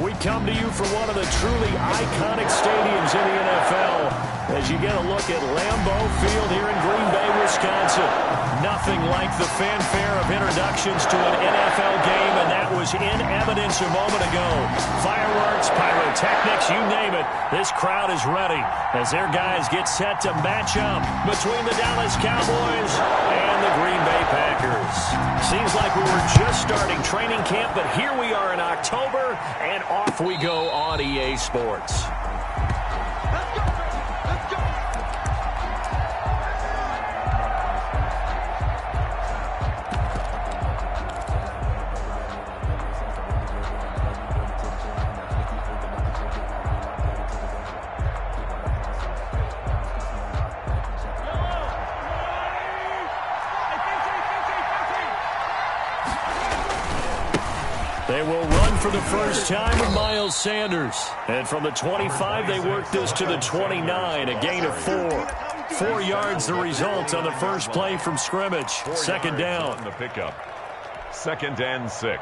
And we come to you from one of the truly iconic stadiums in the NFL as you get a look at Lambeau Field here in Green Bay, Wisconsin. Nothing like the fanfare of introductions to an NFL game, and that was in evidence a moment ago. Fireworks, pyrotechnics, you name it. This crowd is ready as their guys get set to match up between the Dallas Cowboys and the Green Bay Packers. Seems like we were just starting training camp, but here we are in October, and off we go on EA Sports. They will run for the first time with Miles Sanders. And from the 25, they work this to the 29, a gain of 4. 4 yards the result on the first play from scrimmage. Second down. On the pickup. 2nd and 6.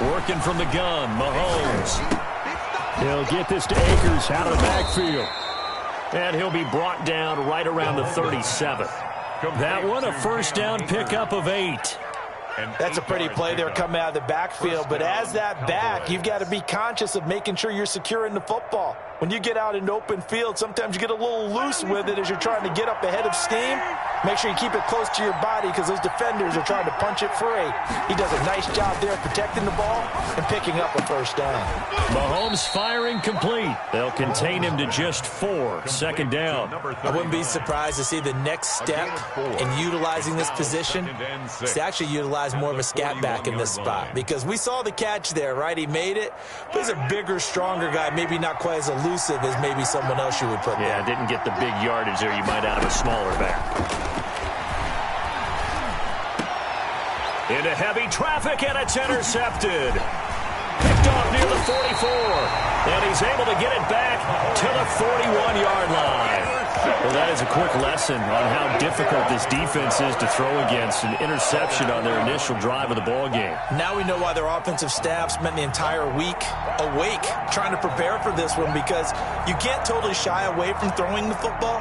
Working from the gun, Mahomes. He'll get this to Akers out of the backfield. And he'll be brought down right around the 37. That one, a first down pickup of 8. That's a pretty play there coming out of the backfield. But as that back, you've got to be conscious of making sure you're securing the football. When you get out in the open field, sometimes you get a little loose with it as you're trying to get up ahead of steam. Make sure you keep it close to your body because those defenders are trying to punch it free. He does a nice job there protecting the ball and picking up a first down. Mahomes firing complete. They'll contain him to just 4. Second down. I wouldn't be surprised to see the next step in utilizing this position is to actually utilize more of a scat back in this spot. Because we saw the catch there, right? He made it. But he's a bigger, stronger guy, maybe not quite as elusive as maybe someone else you would put there. Yeah, didn't get the big yardage there you might out of a smaller back. Into heavy traffic, and it's intercepted. Picked off near the 44. And he's able to get it back to the 41-yard line. Well, that is a quick lesson on how difficult this defense is to throw against. An interception on their initial drive of the ballgame. Now we know why their offensive staff spent the entire week awake trying to prepare for this one, because you can't totally shy away from throwing the football.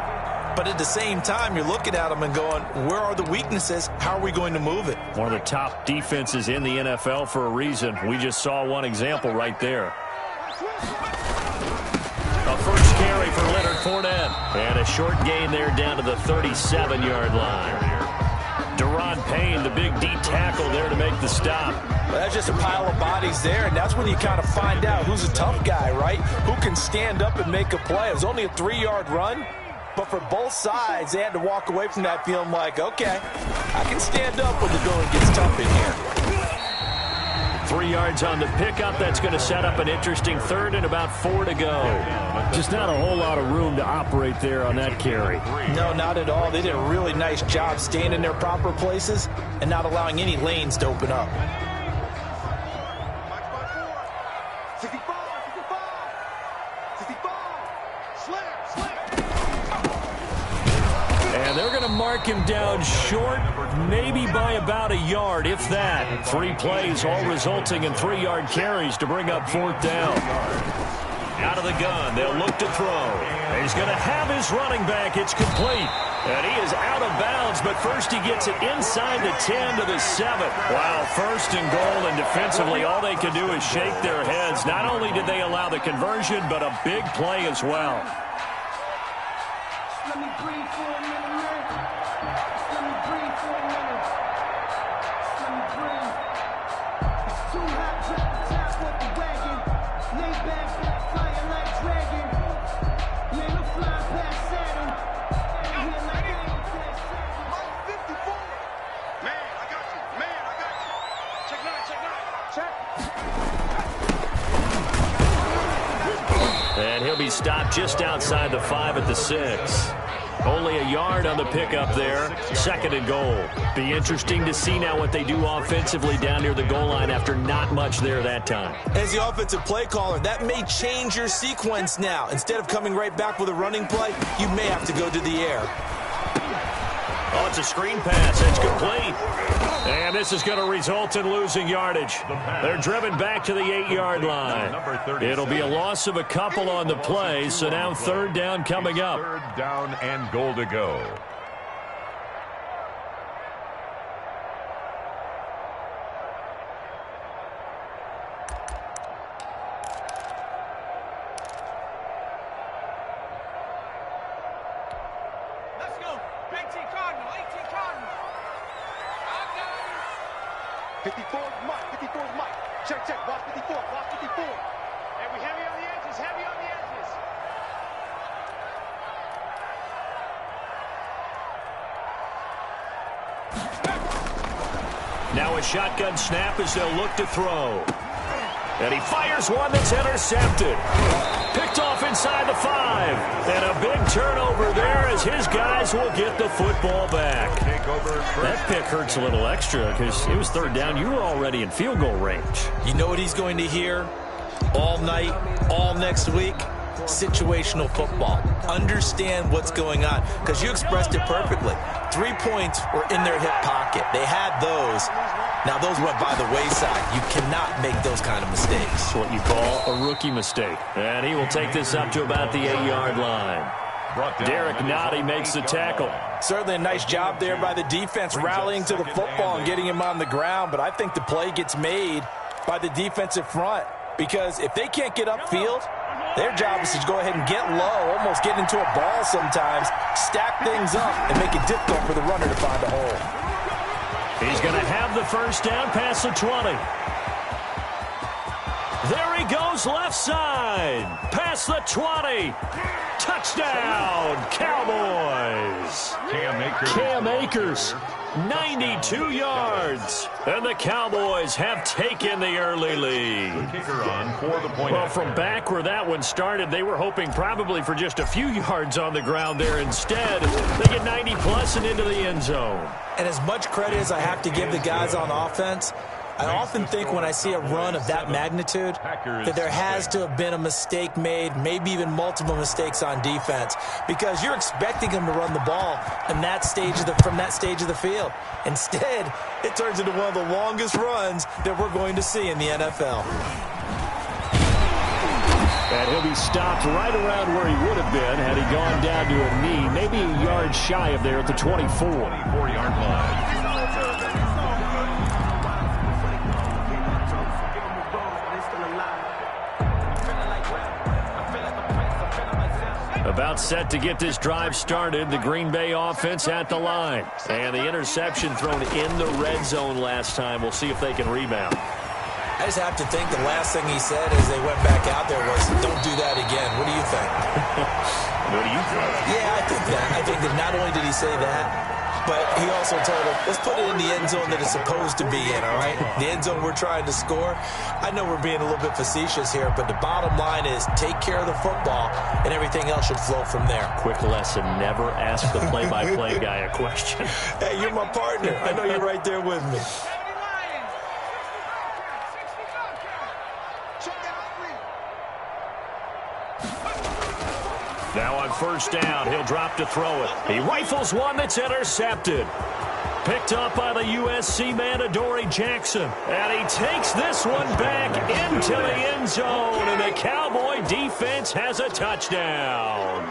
But at the same time, you're looking at them and going, where are the weaknesses? How are we going to move it? One of the top defenses in the NFL for a reason. We just saw one example right there. A first carry for Leonard Fournette. And a short gain there down to the 37-yard line. Deron Payne, the big D tackle there to make the stop. Well, that's just a pile of bodies there, and that's when you kind of find out who's a tough guy, right? Who can stand up and make a play. It was only a 3-yard run. But for both sides, they had to walk away from that feeling like, okay, I can stand up when the going gets tough in here. 3 yards on the pickup. That's going to set up an interesting third and about 4 to go. Just not a whole lot of room to operate there on that carry. No, not at all. They did a really nice job staying in their proper places and not allowing any lanes to open up. And they're going to mark him down short, maybe by about a yard, if that. 3 plays, all resulting in 3-yard carries to bring up 4th down. Out of the gun, they'll look to throw. He's going to have his running back. It's complete. And he is out of bounds, but first he gets it inside the 10 to the 7. Wow, 1st and goal, and defensively all they can do is shake their heads. Not only did they allow the conversion, but a big play as well. Let me breathe for a minute, man. Let me breathe for a minute. Let me breathe. It's too hot, drop the top of the wagon. Lay back, flying like dragon. Man, I'm flying past Saturn. Here like Mike 54. Man, I got you. Man, I got you. Check 9, check 9. Check. And he'll be stopped just outside the 5 at the 6. Only a yard on the pickup there. 2nd and goal. Be interesting to see now what they do offensively down near the goal line after not much there that time. As the offensive play caller, that may change your sequence now. Instead of coming right back with a running play, you may have to go to the air. Oh, it's a screen pass. It's complete. And this is going to result in losing yardage. They're driven back to the 8-yard line. It'll be a loss of a couple on the play, so now third down coming up. Third down and goal to go. Let's go. 18 Cardinal, 18 Cardinal. 54 is Mike, 54 is Mike. Check, check, watch 54, watch 54. And we heavy on the edges, heavy on the edges. Now a shotgun snap as they'll look to throw. And he fires one that's intercepted. Picked off inside the 5. And a big turnover there as his guys will get the football back. That pick hurts a little extra because it was third down. You were already in field goal range. You know what he's going to hear all night, all next week? Situational football. Understand what's going on, because you expressed it perfectly. 3 points were in their hip pocket. They had those. Now those went by the wayside. You cannot make those kind of mistakes. That's what you call a rookie mistake. And he will take this up to about the 8-yard line. Derek Nottie makes the tackle. Certainly a nice job there by the defense rallying to the football and getting him on the ground, but I think the play gets made by the defensive front, because if they can't get upfield, their job is to go ahead and get low, almost get into a ball sometimes, stack things up, and make it difficult for the runner to find a hole. He's going to have the first down past the 20. There he goes left side. Past the 20. Touchdown, Cowboys. Cam Akers, 92 yards. And the Cowboys have taken the early lead. Well, from back where that one started, they were hoping probably for just a few yards on the ground there. Instead, they get 90-plus and into the end zone. And as much credit as I have to give the guys on offense, I often think when I see a run of that magnitude that there has to have been a mistake made, maybe even multiple mistakes on defense, because you're expecting them to run the ball in that stage of from that stage of the field. Instead, it turns into one of the longest runs that we're going to see in the NFL. And he'll be stopped right around where he would have been had he gone down to a knee, maybe a yard shy of there at the 24. 24-yard line. About set to get this drive started, the Green Bay offense at the line. And the interception thrown in the red zone last time. We'll see if they can rebound. I just have to think the last thing he said as they went back out there was, don't do that again. What do you think? What do you think? Yeah, I think that. I think that not only did he say that, but he also told him, let's put it in the end zone that it's supposed to be in, all right? The end zone we're trying to score. I know we're being a little bit facetious here, but the bottom line is take care of the football, and everything else should flow from there. Quick lesson, never ask the play-by-play guy a question. Hey, you're my partner. I know you're right there with me. Now on first down, he'll drop to throw it. He rifles one that's intercepted. Picked up by the USC man, Adoree Jackson. And he takes this one back into the end zone. And the Cowboy defense has a touchdown.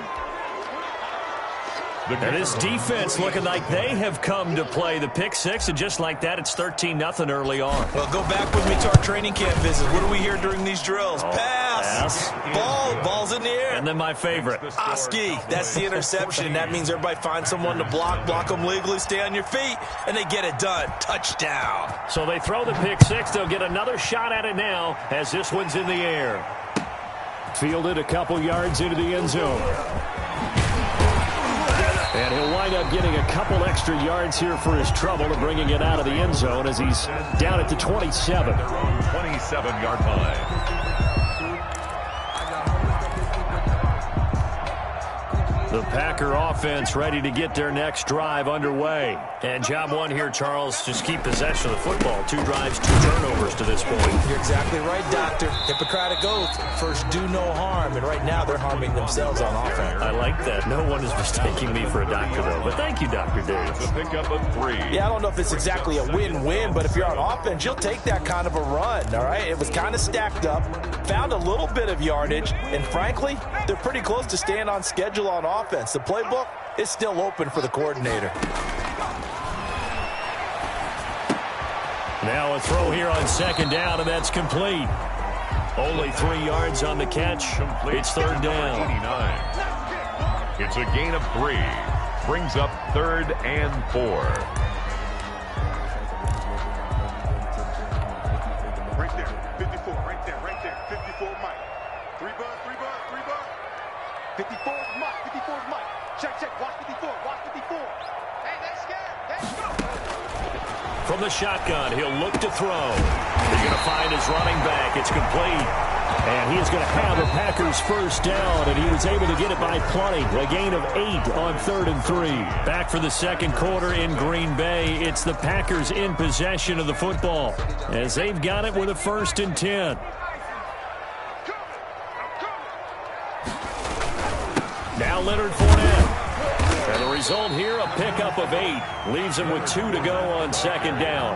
And this defense looking like they have come to play the pick six, and just like that, it's 13-0 early on. Well, go back with me to our training camp visit. What do we hear during these drills? Pass. Ball's in the air. And then my favorite. Oski, that's the interception. That means everybody finds someone to block them legally, stay on your feet, and they get it done. Touchdown. So they throw the pick six. They'll get another shot at it now as this one's in the air. Fielded a couple yards into the end zone. And he'll wind up getting a couple extra yards here for his trouble and bringing it out of the end zone as he's down at the 27. 27-yard line. The Packer offense ready to get their next drive underway. And job one here, Charles, just keep possession of the football. 2 drives, 2 turnovers to this point. You're exactly right, Doctor. Hippocratic oath. First, do no harm. And right now, they're harming themselves on offense. I like that. No one is mistaking me for a doctor, though. But thank you, Dr. Dave. The pickup of 3. Yeah, I don't know if it's exactly a win-win, but if you're on offense, you'll take that kind of a run, all right? It was kind of stacked up, found a little bit of yardage, and frankly, they're pretty close to staying on schedule on offense. The playbook is still open for the coordinator. Now a throw here on 2nd down, and that's complete. Only 3 yards on the catch. It's 3rd down. 89. It's a gain of 3. Brings up 3rd and 4. Right there, 54, right there, 54 Mike. 3 bud. 54 Mike, 54 Mike. Check, watch 54, watch 54. Hey, they're scared. Let's go. From the shotgun, he'll look to throw. He's going to find his running back. It's complete. And he is going to have a Packers 1st down, and he was able to get it by plenty. A gain of 8 on 3rd and 3. Back for the 2nd quarter in Green Bay. It's the Packers in possession of the football as they've got it with a 1st and 10. Now Leonard Fournette. And the result here, a pickup of 8. Leaves him with 2 to go on 2nd down.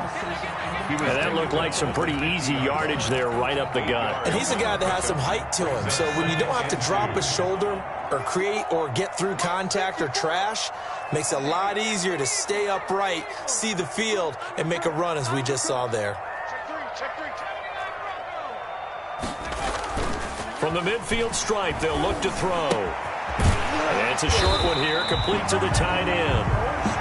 And that looked like some pretty easy yardage there right up the gut. And he's a guy that has some height to him, so when you don't have to drop a shoulder or create or get through contact or trash, makes it a lot easier to stay upright, see the field, and make a run as we just saw there. Check three. From the midfield stripe, they'll look to throw. And it's a short one here, complete to the tight end.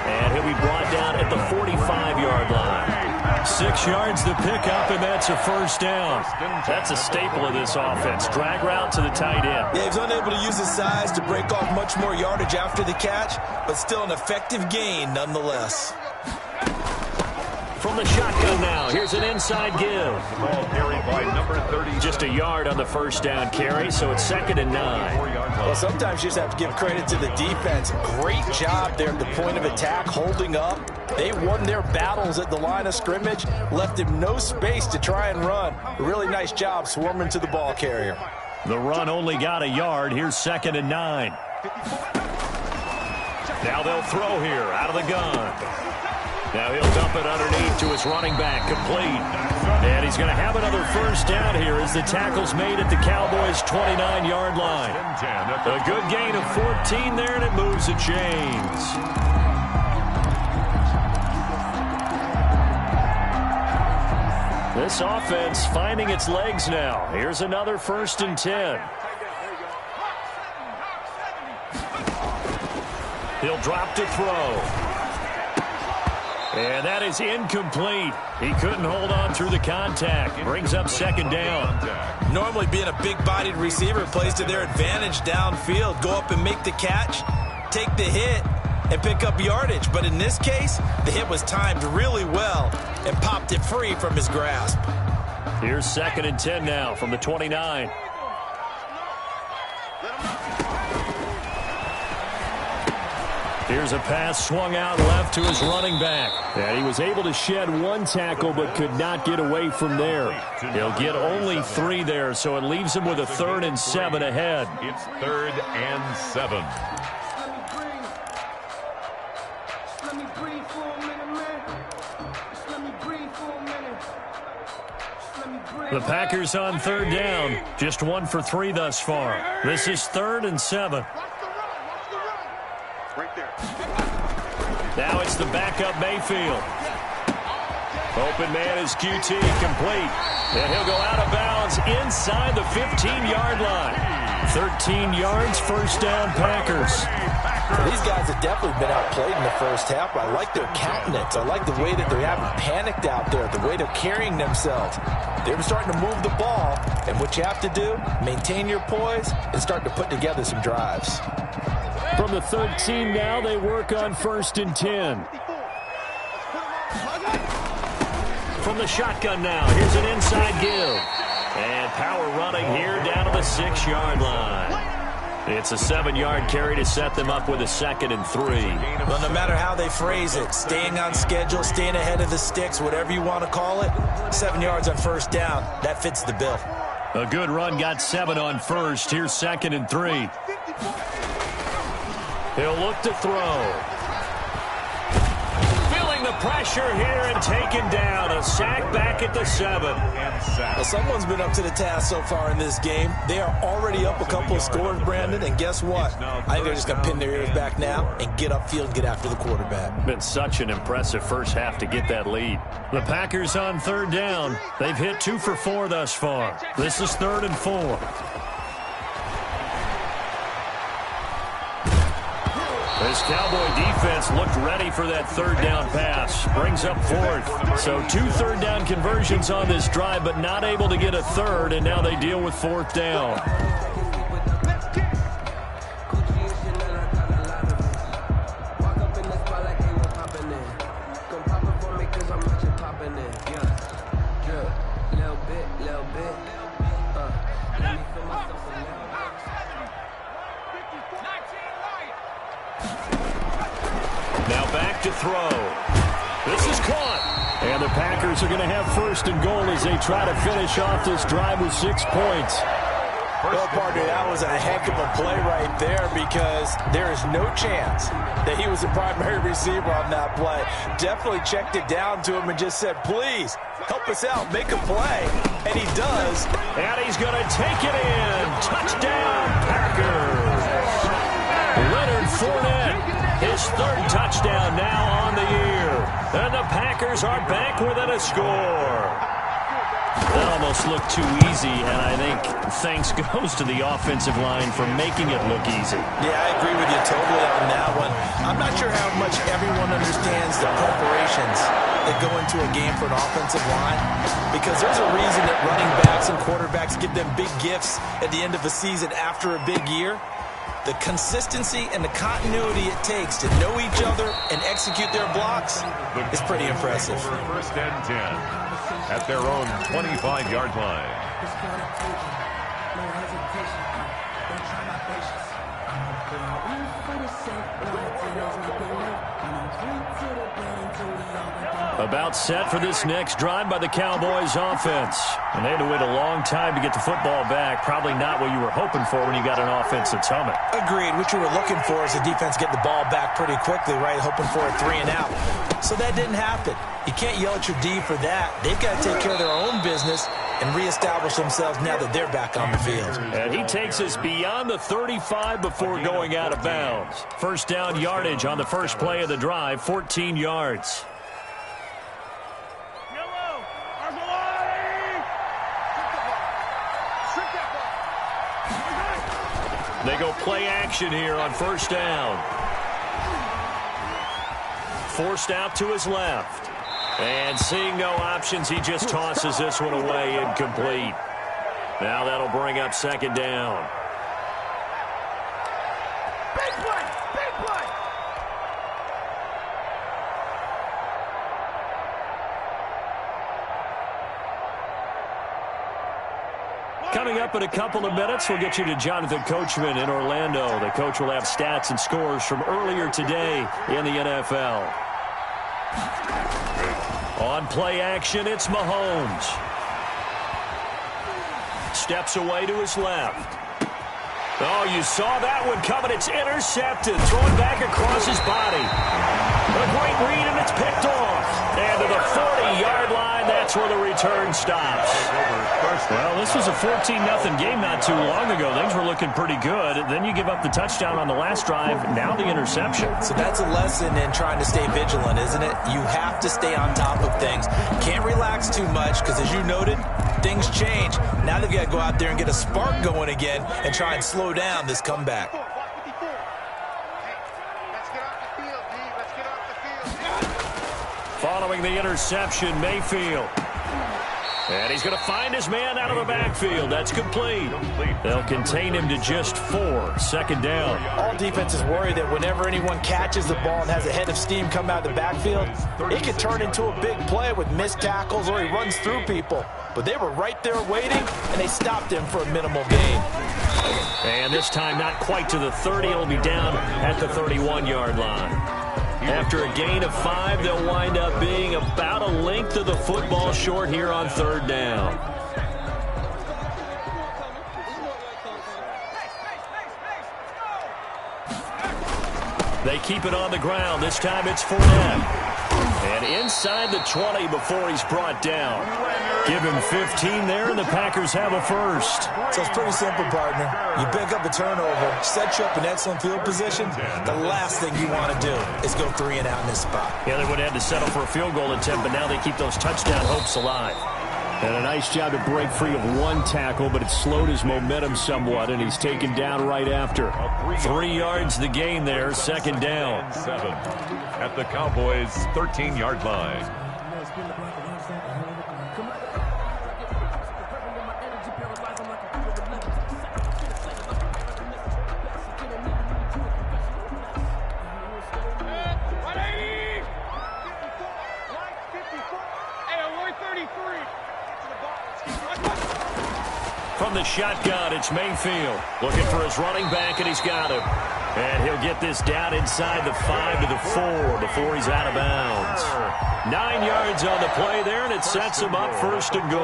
And he'll be brought down at the 45-yard line. 6 yards the pickup, and that's a 1st down. That's a staple of this offense. Drag route to the tight end. Yeah, he's unable to use his size to break off much more yardage after the catch, but still an effective gain nonetheless. From the shotgun now, here's an inside give. The ball carried by number 30. Just a yard on the 1st down carry, so it's 2nd and 9. Well, sometimes you just have to give credit to the defense. Great job there at the point of attack, holding up. They won their battles at the line of scrimmage, left him no space to try and run. A really nice job swarming to the ball carrier. The run only got a yard. Here's 2nd and 9. Now they'll throw here out of the gun. Now he'll dump it underneath to his running back, complete. And he's going to have another 1st down here as the tackle's made at the Cowboys' 29-yard line. A good gain of 14 there, and it moves the chains. This offense finding its legs now. Here's another 1st and 10. He'll drop to throw. And that is incomplete. He couldn't hold on through the contact. Brings up 2nd down. Normally being a big-bodied receiver plays to their advantage downfield. Go up and make the catch, take the hit, and pick up yardage. But in this case, the hit was timed really well and popped it free from his grasp. Here's 2nd and 10 now from the 29. Here's a pass swung out left to his running back. And he was able to shed 1 tackle but could not get away from there. He'll get only 3 there, so it leaves him with a 3rd and 7 ahead. It's 3rd and 7. Let me breathe for a minute, man. Just let me breathe for a minute. Just let me breathe. The Packers on 3rd down. Just 1 for 3 thus far. This is 3rd and 7. Right there. Now it's the backup Mayfield. Open man is QT, complete. And he'll go out of bounds inside the 15-yard line. 13 yards, 1st down Packers. These guys have definitely been outplayed in the 1st half. I like their countenance. I like the way that they haven't panicked out there, the way they're carrying themselves. They're starting to move the ball, and what you have to do, maintain your poise and start to put together some drives. From the 13 now, they work on 1st and 10. From the shotgun now, here's an inside give. And power running here down to the 6-yard line. It's a 7-yard carry to set them up with a 2nd and 3. Well, no matter how they phrase it, staying on schedule, staying ahead of the sticks, whatever you want to call it, 7 yards on first down, that fits the bill. A good run got 7 on first. Here's 2nd and 3. He'll look to throw. Feeling the pressure here and taken down. A sack back at the 7. Well, someone's been up to the task so far in this game. They are already up a couple of scores, Brandon, and guess what? I think they're just going to pin their ears back now and get upfield and get after the quarterback. Been such an impressive first half to get that lead. The Packers on 3rd down. They've hit 2 for 4 thus far. This is 3rd and 4. This Cowboy defense looked ready for that 3rd down pass. Brings up 4th. So 2 3rd down conversions on this drive, but not able to get a 3rd, and now they deal with 4th down. Now back to throw. This is caught. And the Packers are going to have 1st and goal as they try to finish off this drive with 6 points. Well, partner, that was a heck of a play right there because there is no chance that he was the primary receiver on that play. Definitely checked it down to him and just said, please, help us out, make a play. And he does. And he's going to take it in. Touchdown, Packers. Leonard Fournette, his 3rd touchdown now on the year. And the Packers are back within a score. That almost looked too easy, and I think thanks goes to the offensive line for making it look easy. Yeah, I agree with you totally on that one. I'm not sure how much everyone understands the preparations that go into a game for an offensive line, because there's a reason that running backs and quarterbacks give them big gifts at the end of a season after a big year. The consistency and the continuity it takes to know each other and execute their blocks is pretty impressive. 1st and 10 at their own 25-yard line. About set for this next drive by the Cowboys offense. And they had to wait a long time to get the football back. Probably not what you were hoping for when you got an offense that's humming. Agreed. What you were looking for is the defense getting the ball back pretty quickly, right? Hoping for a 3 and out. So that didn't happen. You can't yell at your D for that. They've got to take care of their own business and reestablish themselves now that they're back on the field. And he takes us beyond the 35 before going out of bounds. 1st down yardage on the first play of the drive, 14 yards. They go play action here on 1st down. Forced out to his left. And seeing no options, he just tosses this one away incomplete. Now that'll bring up 2nd down. Big play! Big play! Coming up in a couple of minutes, we'll get you to Jonathan Coachman in Orlando. The coach will have stats and scores from earlier today in the NFL. On play action, it's Mahomes. Steps away to his left. Oh, you saw that one coming. It's intercepted. Thrown back across his body. A great read, and it's picked off. And to the 40-yard line, that's where the return stops. Well, this was a 14-0 game not too long ago. Things were looking pretty good. Then you give up the touchdown on the last drive. Now the interception. So that's a lesson in trying to stay vigilant, isn't it? You have to stay on top of things. Can't relax too much because, as you noted, things change. Now they've got to go out there and get a spark going again and try and slow down this comeback. Following the interception, Mayfield. And he's going to find his man out of the backfield. That's complete. They'll contain him to just 4. Second down. All defenses worry that whenever anyone catches the ball and has a head of steam come out of the backfield, it can turn into a big play with missed tackles or he runs through people. But they were right there waiting, and they stopped him for a minimal gain. And this time not quite to the 30. It'll be down at the 31-yard line. After a gain of 5, they'll wind up being about a length of the football short here on third down. They keep it on the ground. This time it's Fournette. And inside the 20 before he's brought down. Give him 15 there, and the Packers have a first. So it's pretty simple, partner. You pick up a turnover, set you up in excellent field position. The last thing you want to do is go 3 and out in this spot. Yeah, they would have had to settle for a field goal attempt, but now they keep those touchdown hopes alive. And a nice job to break free of one tackle, but it slowed his momentum somewhat, and he's taken down right after. 3 yards the gain there, second down. 7 at the Cowboys' 13-yard line. From the shotgun, it's Mayfield. Looking for his running back, and he's got him. And he'll get this down inside the 5 to the 4 before he's out of bounds. 9 yards on the play there, and it sets him up first and goal.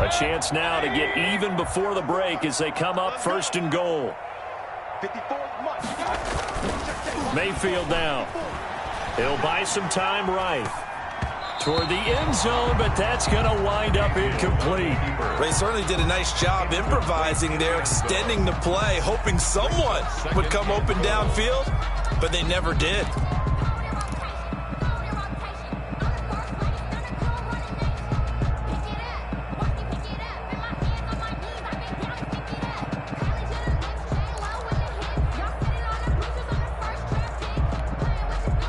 A chance now to get even before the break as they come up first and goal. Mayfield now. He'll buy some time right. Toward the end zone, but that's going to wind up incomplete. They certainly did a nice job improvising there, extending the play, hoping someone would come open downfield, but they never did.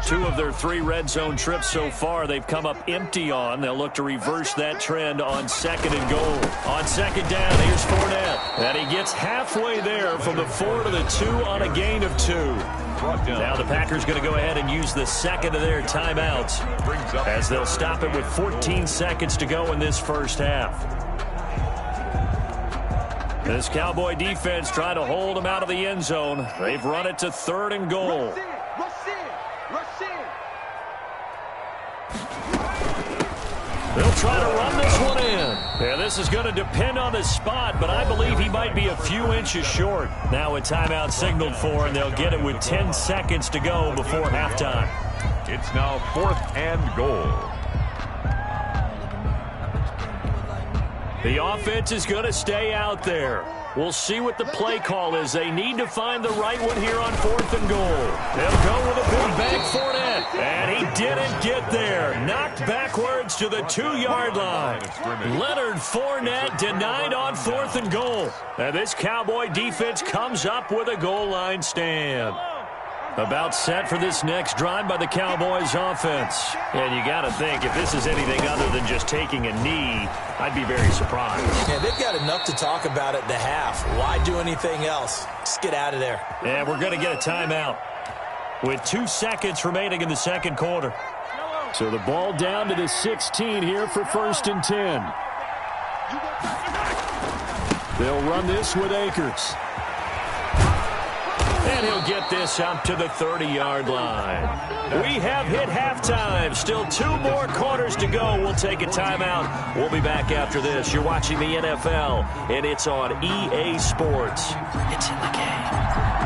Two of their 3 red zone trips so far, they've come up empty on. They'll look to reverse that trend on second and goal. On second down, here's Fournette. And he gets halfway there from the 4 to the 2 on a gain of 2. Now the Packers going to go ahead and use the second of their timeouts as they'll stop it with 14 seconds to go in this first half. This Cowboy defense trying to hold them out of the end zone. They've run it to third and goal. They'll try to run this one in. Yeah, this is going to depend on the spot, but I believe he might be a few inches short. Now a timeout signaled for, and they'll get it with 10 seconds to go before halftime. It's now 4th and goal. The offense is going to stay out there. We'll see what the play call is. They need to find the right one here on 4th and goal. They'll go with a big bank Fournette. And he didn't get there. Knocked backwards to the 2-yard line. Leonard Fournette denied on 4th and goal. And this Cowboy defense comes up with a goal line stand. About set for this next drive by the Cowboys offense. And you got to think, if this is anything other than just taking a knee, I'd be very surprised. Yeah, they've got enough to talk about at the half. Why do anything else? Just get out of there. And we're going to get a timeout with 2 seconds remaining in the second quarter. So the ball down to the 16 here for 1st and 10. They'll run this with Akers. And he'll get this up to the 30-yard line. We have hit halftime. Still 2 more quarters to go. We'll take a timeout. We'll be back after this. You're watching the NFL, and it's on EA Sports. It's in the game.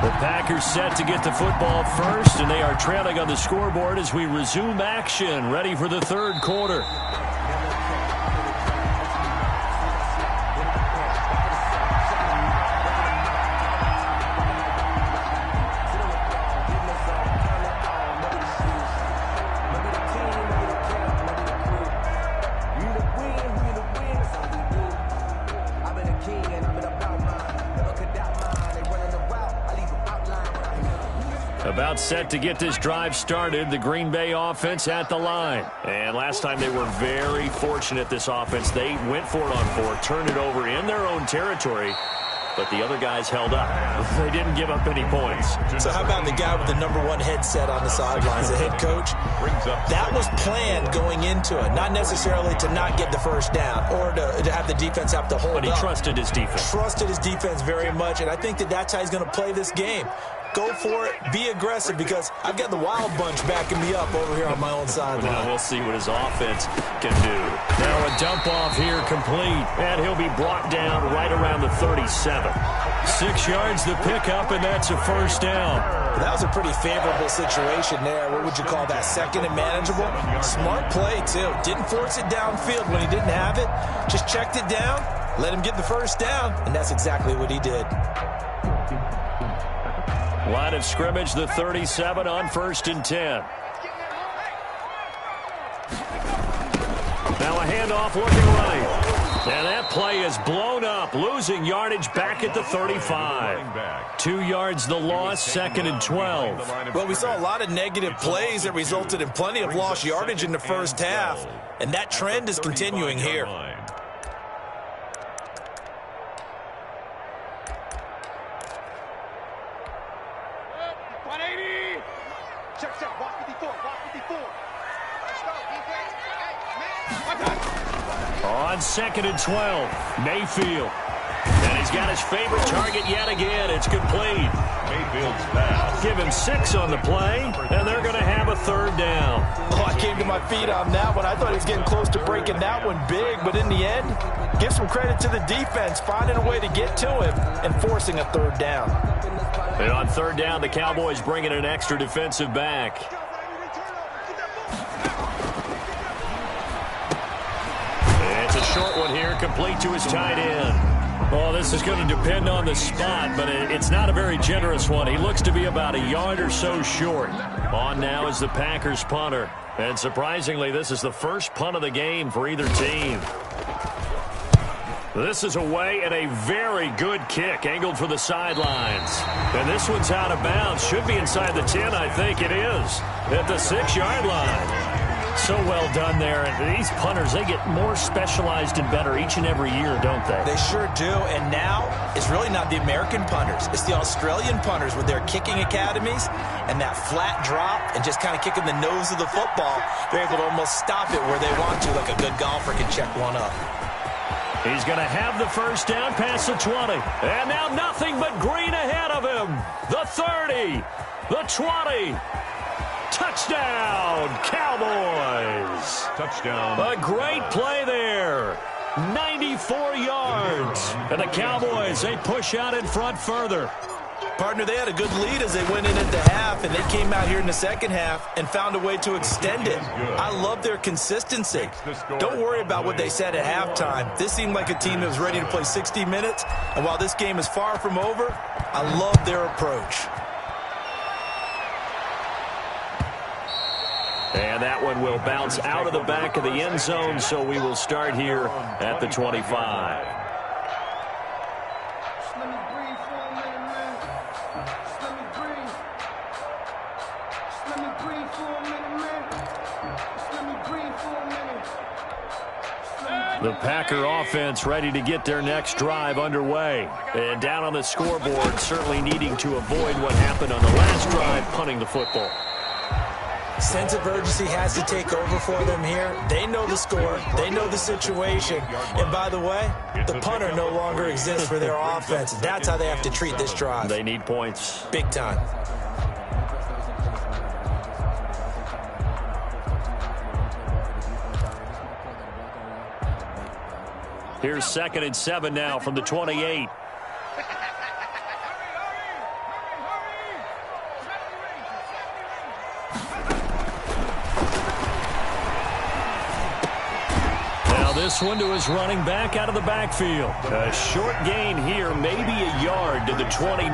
The Packers set to get the football first, and they are trailing on the scoreboard as we resume action, ready for the third quarter. About set to get this drive started. The Green Bay offense at the line. And last time they were very fortunate, this offense. They went for it on 4, turned it over in their own territory, but the other guys held up. They didn't give up any points. So how about the guy with the #1 headset on the sidelines, the head coach? That was planned going into it, not necessarily to not get the first down or to have the defense have to hold up. But he trusted his defense. Trusted his defense very much, and I think that's how he's going to play this game. Go for it. Be aggressive, because I've got the wild bunch backing me up over here on my own sideline. We'll see what his offense can do. Now a dump off here complete, and he'll be brought down right around the 37. 6 yards the pickup, and that's a first down. That was a pretty favorable situation there. What would you call that? Second and manageable? Smart play, too. Didn't force it downfield when he didn't have it. Just checked it down, let him get the first down, and that's exactly what he did. Line of scrimmage, the 37 on 1st and 10. Now a handoff looking right. And that play is blown up, losing yardage back at the 35. 2 yards the loss, 2nd and 12. Well, we saw a lot of negative plays that resulted in plenty of lost yardage in the first half, and that trend is continuing here. Check, watch 54, watch 54. Let's go, defense. Hey, man. On 2nd and 12, Mayfield. And he's got his favorite target yet again. It's complete. Mayfield's pass. Give him 6 on the play, and they're going to have a 3rd down. Oh, I came to my feet on that one. I thought he was getting close to breaking that one big, but in the end, give some credit to the defense, finding a way to get to him and forcing a 3rd down. And on 3rd down, the Cowboys bring in an extra defensive back. It's a short one here, complete to his tight end. Well, this is going to depend on the spot, but it's not a very generous one. He looks to be about a yard or so short. On now is the Packers punter. And surprisingly, this is the first punt of the game for either team. This is away and a very good kick, angled for the sidelines. And this one's out of bounds. Should be inside the 10, I think it is. At the 6-yard line. So well done there. And these punters, they get more specialized and better each and every year, don't they? They sure do. And now, it's really not the American punters. It's the Australian punters with their kicking academies and that flat drop and just kind of kicking the nose of the football. They're able to almost stop it where they want to, like a good golfer can check one up. He's going to have the first down past the 20. And now nothing but green ahead of him. The 30, the 20. Touchdown, Cowboys. Touchdown. A great play there. 94 yards. And the Cowboys, they push out in front further. Partner, they had a good lead as they went in at the half, and they came out here in the second half and found a way to extend it. I love their consistency. Don't worry about what they said at halftime. This seemed like a team that was ready to play 60 minutes, and while this game is far from over, I love their approach. And that one will bounce out of the back of the end zone, so we will start here at the 25. Just let me breathe for a minute, man. Just let me breathe. Just let me breathe for a minute, man. Just let me breathe for a minute. Just let me The Packer offense ready to get their next drive underway. And down on the scoreboard, certainly needing to avoid what happened on the last drive, punting the football. Sense of urgency has to take over for them here. They know the score. They know the situation. And by the way, the punter no longer exists for their offense. That's how they have to treat this drive. They need points. Big time. Here's 2nd and 7 now from the 28. This one to his running back out of the backfield. A short gain here, maybe a yard to the 29.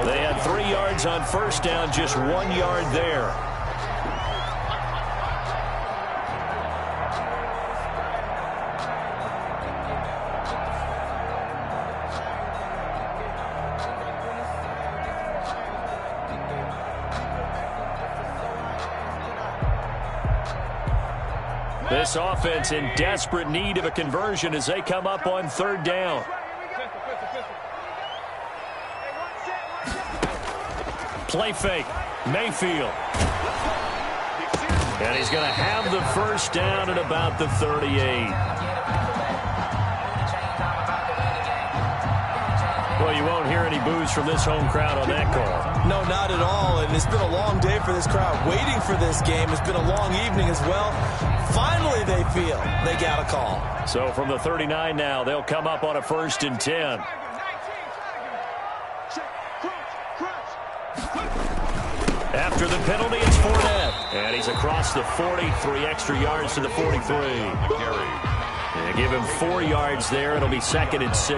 They had 3 yards on first down, just 1 yard there. This offense in desperate need of a conversion as they come up on third down. Play fake. Mayfield. And he's going to have the first down at about the 38. Well, you won't hear any boos from this home crowd on that call. No, not at all. And it's been a long day for this crowd waiting for this game. It's been a long evening as well. Finally, they feel they got a call. So from the 39 now, they'll come up on a 1st and 10. After the penalty, it's Fournette. And he's across the 40, 3 extra yards to the 43. And give him 4 yards there. It'll be 2nd and 6.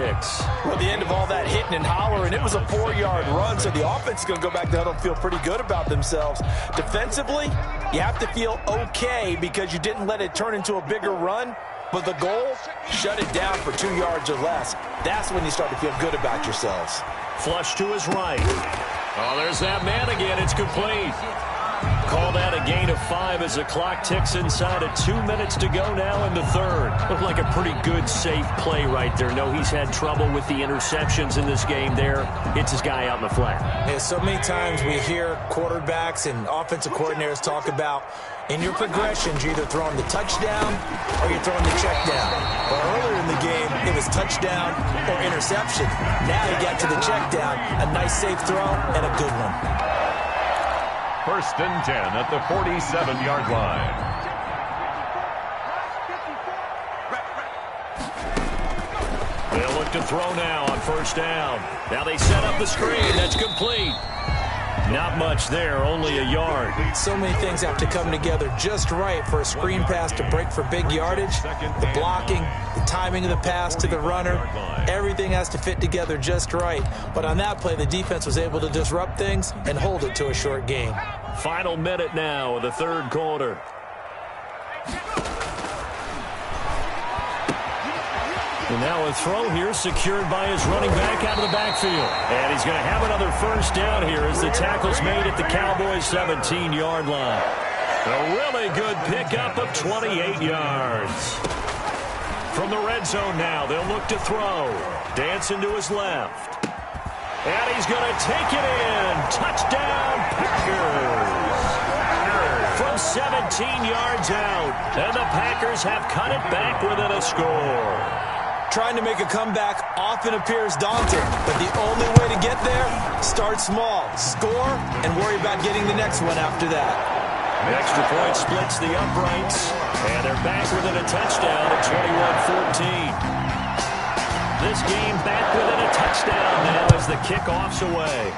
Well, at the end of all that hitting and hollering, it was a 4-yard run, so the offense is going to go back to huddle and feel pretty good about themselves. Defensively, you have to feel okay because you didn't let it turn into a bigger run. But the goal, shut it down for 2 yards or less. That's when you start to feel good about yourselves. Flush to his right. Oh, there's that man again. It's complete. Call that a gain of 5 as the clock ticks inside of 2 minutes to go now in the third. Looked like a pretty good, safe play right there. No, he's had trouble with the interceptions in this game there. Hits his guy out in the flat. Yeah, so many times we hear quarterbacks and offensive coordinators talk about in your progressions, you're either throwing the touchdown or you're throwing the check down. But earlier in the game, it was touchdown or interception. Now he got to the check down. A nice, safe throw and a good one. 1st and 10 at the 47-yard line. They'll look to throw now on 1st down. Now they set up the screen. That's complete. Not much there, only a yard. So many things have to come together just right for a screen pass to break for big yardage. The blocking, the timing of the pass to the runner, everything has to fit together just right. But on that play, the defense was able to disrupt things and hold it to a short game. Final minute now of the third quarter. And now a throw here secured by his running back out of the backfield. And he's going to have another 1st down here as the tackle's made at the Cowboys' 17-yard line. A really good pickup of 28 yards. From the red zone now, they'll look to throw. Dancing to his left. And he's going to take it in. Touchdown, Packers. From 17 yards out. And the Packers have cut it back within a score. Trying to make a comeback often appears daunting, but the only way to get there, start small, score, and worry about getting the next one after that. The extra point splits the uprights, and they're back within a touchdown at 21-14. This game back within a touchdown now as the kickoff's away.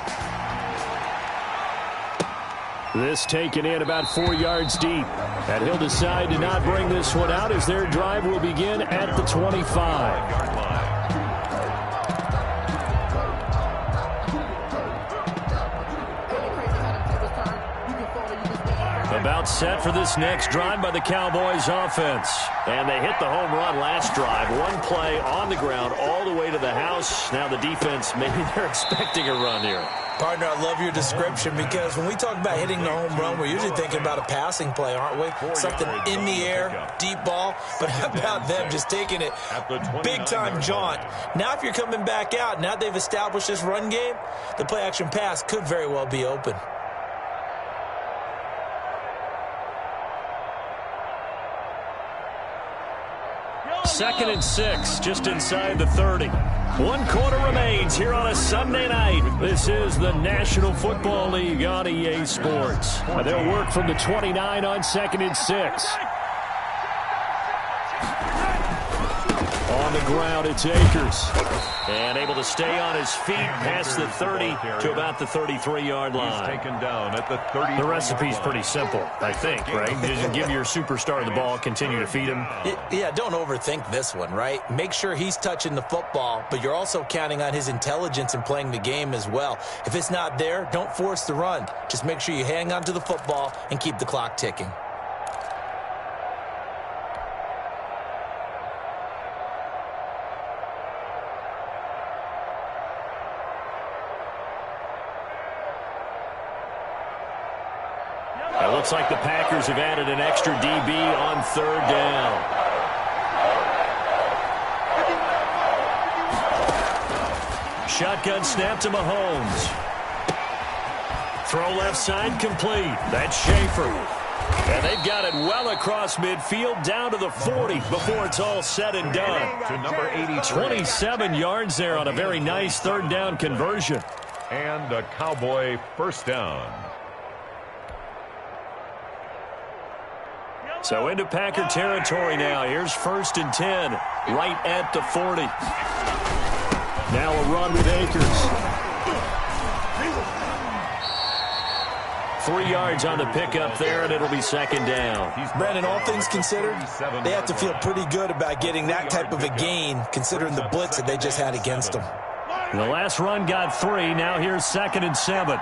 This taken in about 4 yards deep. And he'll decide to not bring this one out as their drive will begin at the 25. About set for this next drive by the Cowboys offense. And they hit the home run last drive. One play on the ground all the way to the house. Now the defense, maybe they're expecting a run here. Partner, I love your description because when we talk about hitting the home run, we're usually thinking about a passing play, aren't we? Something in the air, deep ball. But how about them just taking it big-time jaunt? Now if you're coming back out, now they've established this run game, the play-action pass could very well be open. Second and 6, just inside the 30. 1 quarter remains here on a Sunday night. This is the National Football League on EA Sports. They'll work from the 29 on 2nd and 6. On the ground, it's Akers. And able to stay on his feet past the 30 to about the 33-yard line. He's taken down at the 30. The recipe's pretty simple, I think, right? Just give your superstar the ball, continue to feed him. Yeah, don't overthink this one, right? Make sure he's touching the football, but you're also counting on his intelligence in playing the game as well. If it's not there, don't force the run. Just make sure you hang on to the football and keep the clock ticking. It looks like the Packers have added an extra DB on third down. Shotgun snap to Mahomes. Throw left side complete. That's Schaefer. And they've got it well across midfield down to the 40 before it's all said and done. To number 80. 27 yards there on a very nice third down conversion. And a Cowboy first down. So into Packer territory now. Here's 1st and 10, right at the 40. Now a run with Akers. 3 yards on the pickup there, and it'll be 2nd down. Brandon, all things considered, they have to feel pretty good about getting that type of a gain, considering the blitz that they just had against them. The last run got 3. Now here's 2nd and 7.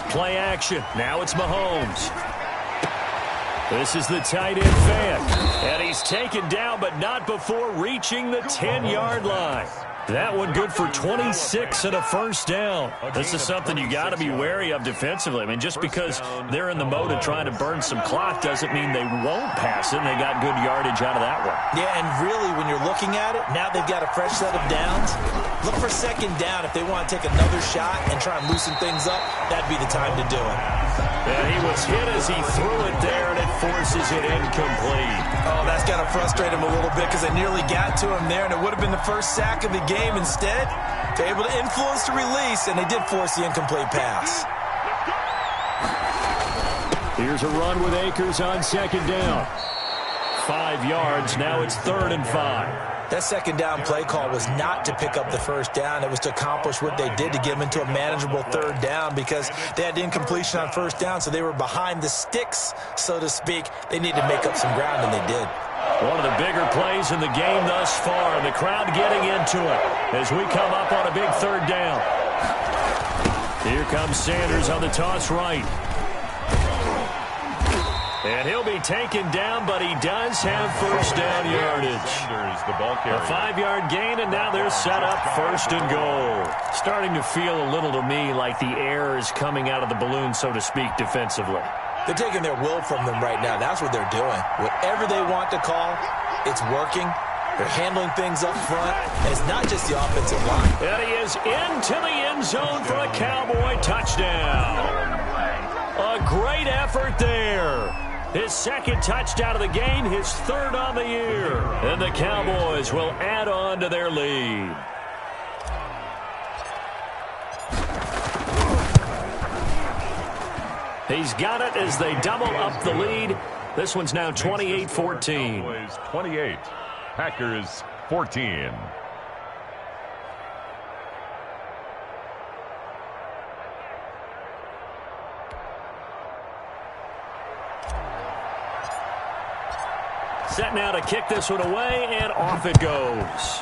Play action. Now it's Mahomes. This is the tight end fan. And he's taken down, but not before reaching the 10-yard line. That one good for 26 and a first down. This is something you got to be wary of defensively. I mean, just because they're in the mode of trying to burn some clock doesn't mean they won't pass it. And they got good yardage out of that one. Yeah, and really, when you're looking at it, now they've got a fresh set of downs. Look for 2nd down if they want to take another shot and try and loosen things up. That'd be the time to do it. And he was hit as he threw it there, and it forces it incomplete. Oh, that's got to frustrate him a little bit because they nearly got to him there, and it would have been the first sack of the game. Instead, they're able to influence the release, and they did force the incomplete pass. Here's a run with Akers on 2nd down. 5 yards. Now it's 3rd and 5. That 2nd down play call was not to pick up the first down. It was to accomplish what they did to get them into a manageable 3rd down because they had incompletion on 1st down, so they were behind the sticks, so to speak. They needed to make up some ground, and they did. One of the bigger plays in the game thus far, and the crowd getting into it as we come up on a big 3rd down. Here comes Sanders on the toss right. And he'll be taken down, but he does have first down yardage. A 5-yard gain, and now they're set up 1st and goal. Starting to feel a little to me like the air is coming out of the balloon, so to speak, defensively. They're taking their will from them right now. That's what they're doing. Whatever they want to call, it's working. They're handling things up front, and it's not just the offensive line. And he is into the end zone for a Cowboy touchdown. A great effort there. His 2nd touchdown of the game, his 3rd on the year. And the Cowboys will add on to their lead. He's got it as they double up the lead. This one's now 28-14. Cowboys 28, Packers 14. Set now to kick this one away, and off it goes.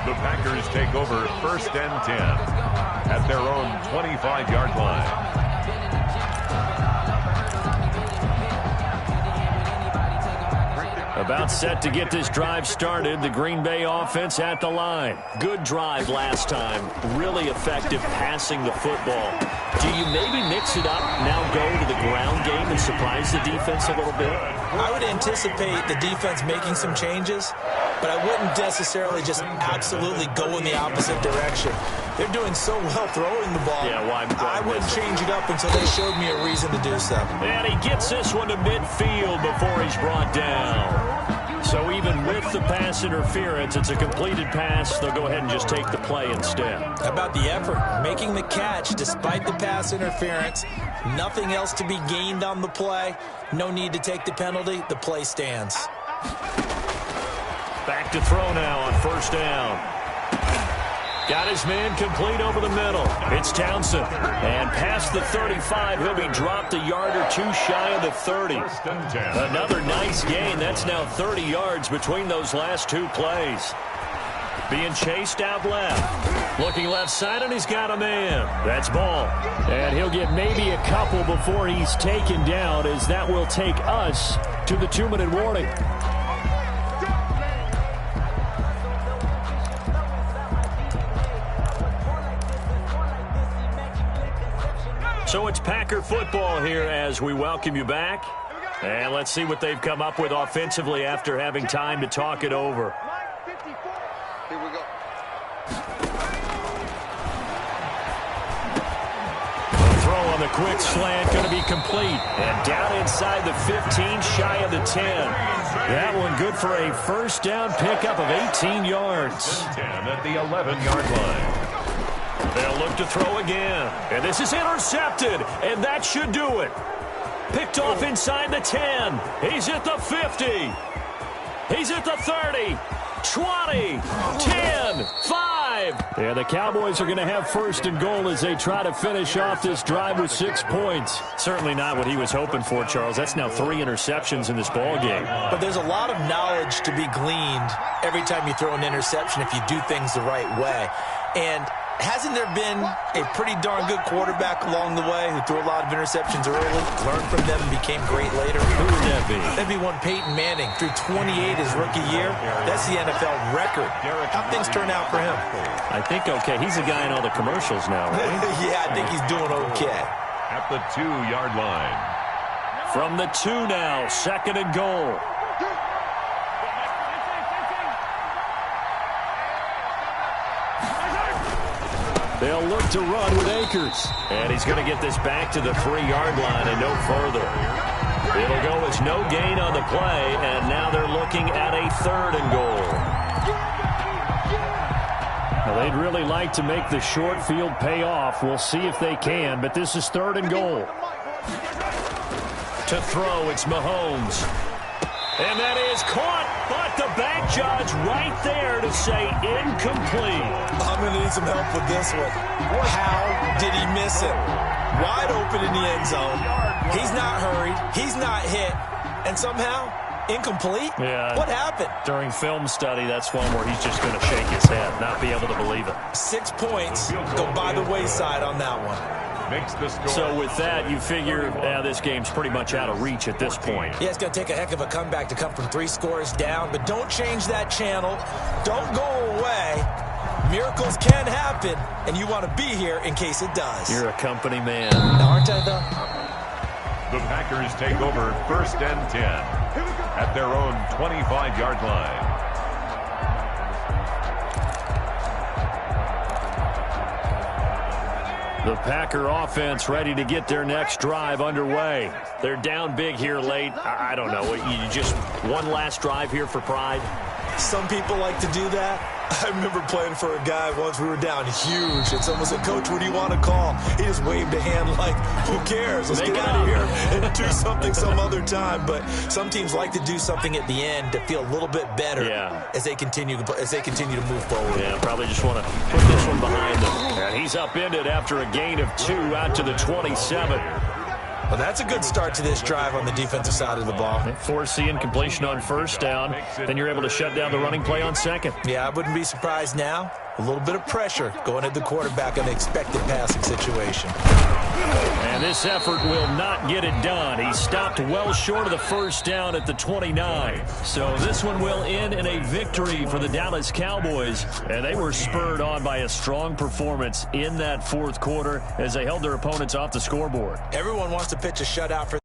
The Packers take over 1st and 10 at their own 25-yard line. About set to get this drive started. The Green Bay offense at the line. Good drive last time. Really effective passing the football. Do you maybe mix it up, now go to the ground game and surprise the defense a little bit? I would anticipate the defense making some changes, but I wouldn't necessarily just absolutely go in the opposite direction. They're doing so well throwing the ball. Yeah, why I wouldn't change it up until they showed me a reason to do so. And he gets this one to midfield before he's brought down. So even with the pass interference, it's a completed pass. They'll go ahead and just take the play instead. How about the effort? Making the catch despite the pass interference. Nothing else to be gained on the play. No need to take the penalty. The play stands. Back to throw now on 1st down. Got his man complete over the middle. It's Townsend. And past the 35, he'll be dropped a yard or two shy of the 30. Another nice gain. That's now 30 yards between those last 2 plays. Being chased out left. Looking left side, and he's got a man. That's ball. And he'll get maybe a couple before he's taken down, as that will take us to the 2-minute warning. So it's Packer football here as we welcome you back. And let's see what they've come up with offensively after having time to talk it over. Here we go. The throw on the quick slant going to be complete. And down inside the 15, shy of the 10. That one good for a first down pickup of 18 yards. 10 at the 11-yard line. They'll look to throw again. And this is intercepted. And that should do it. Picked off inside the 10. He's at the 50. He's at the 30. 20. 10. 5. And the Cowboys are going to have first and goal as they try to finish off this drive with 6 points. Certainly not what he was hoping for, Charles. That's now 3 interceptions in this ball game. But there's a lot of knowledge to be gleaned every time you throw an interception if you do things the right way. And hasn't there been a pretty darn good quarterback along the way who threw a lot of interceptions early, learned from them, and became great later? Who would that be? That'd be one Peyton Manning. Threw 28 his rookie year. That's the NFL record. How'd things turn out for him? I think okay. He's the guy in all the commercials now, right? Yeah, I think he's doing okay. At the 2-yard line. From the 2 now, second and goal. They'll look to run with Akers. And he's going to get this back to the 3-yard line and no further. It'll go as no gain on the play, and now they're looking at a 3rd and goal. Well, they'd really like to make the short field pay off. We'll see if they can, but this is 3rd and goal. To throw, it's Mahomes. And that is caught, but the back judge right there to say incomplete. I'm going to need some help with this one. How did he miss it? Wide open in the end zone. He's not hurried. He's not hit. And somehow, incomplete? Yeah. What happened? During film study, that's one where he's just going to shake his head, not be able to believe it. 6 points go by the wayside on that one. Makes the score. So with that, you figure this game's pretty much out of reach at this point. Yeah, it's going to take a heck of a comeback to come from 3 scores down, but don't change that channel. Don't go away. Miracles can happen, and you want to be here in case it does. You're a company man. Now, aren't I, though? The Packers take over 1st and 10 at their own 25-yard line. The Packer offense ready to get their next drive underway. They're down big here late. I don't know. You just one last drive here for pride? Some people like to do that. I remember playing for a guy once. We were down huge, and someone said, "Coach, what do you want to call?" He just waved a hand like, "Who cares? Let's get out of here and do something some other time." But some teams like to do something at the end to feel a little bit better as they continue to move forward. Yeah, probably just want to put this one behind them. And he's upended after a gain of 2 out to the 27. Well, that's a good start to this drive on the defensive side of the ball. Force the incompletion on 1st down. Then you're able to shut down the running play on 2nd. Yeah, I wouldn't be surprised now. A little bit of pressure going at the quarterback in the expected passing situation. And this effort will not get it done. He stopped well short of the 1st down at the 29. So this one will end in a victory for the Dallas Cowboys. And they were spurred on by a strong performance in that 4th quarter as they held their opponents off the scoreboard. Everyone wants to pitch a shutout for